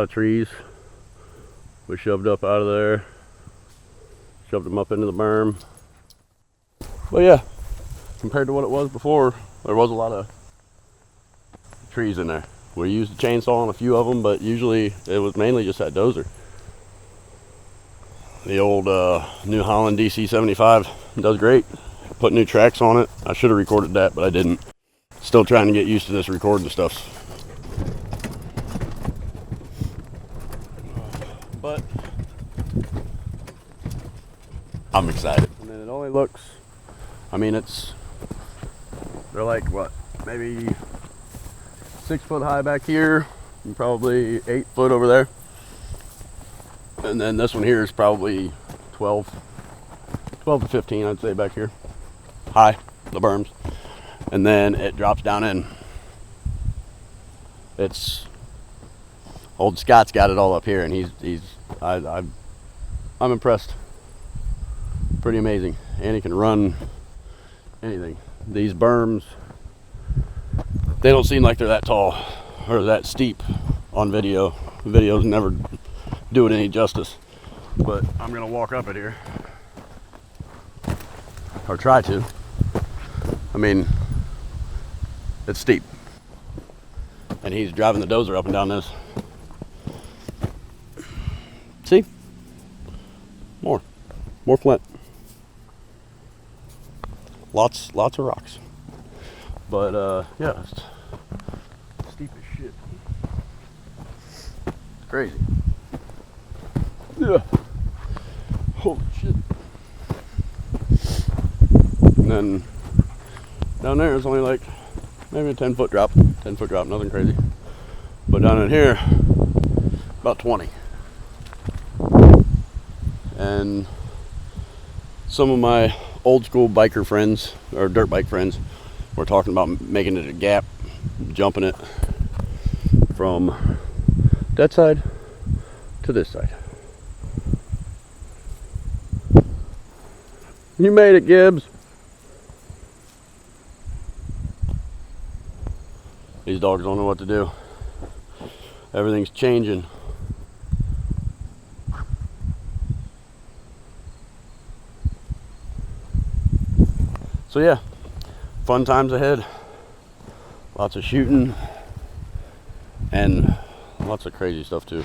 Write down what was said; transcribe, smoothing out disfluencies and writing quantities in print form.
lot of trees we shoved up out of there, shoved them up into the berm. But yeah, compared to what it was before, there was a lot of trees in there. We used the chainsaw on a few of them, but usually it was mainly just that dozer. The old New Holland DC-75 does great. Put new tracks on it. I should have recorded that, but I didn't. Still trying to get used to this recording stuff. But I'm excited. And then it only looks, I mean, they're like what, maybe 6 foot high back here and probably 8 foot over there. And then this one here is probably 12 to 15, I'd say, back here. High, the berms. And then it drops down in. It's old Scott's got it all up here, and I'm impressed. Pretty amazing. And he can run anything. These berms, they don't seem like they're that tall or that steep on video. The videos never do it any justice. But I'm gonna walk up it here, or try to. I mean, it's steep, and he's driving the dozer up and down this. See? More flint. Lots of rocks. But yeah, it's steep as shit. It's crazy. Yeah. Holy shit. And then down there is only like maybe a 10 foot drop, nothing crazy. But down in here, about 20. And some of my old school biker friends, or dirt bike friends, were talking about making it a gap, jumping it from that side to this side. You made it, Gibbs. These dogs don't know what to do. Everything's changing. So yeah, fun times ahead. Lots of shooting and lots of crazy stuff too.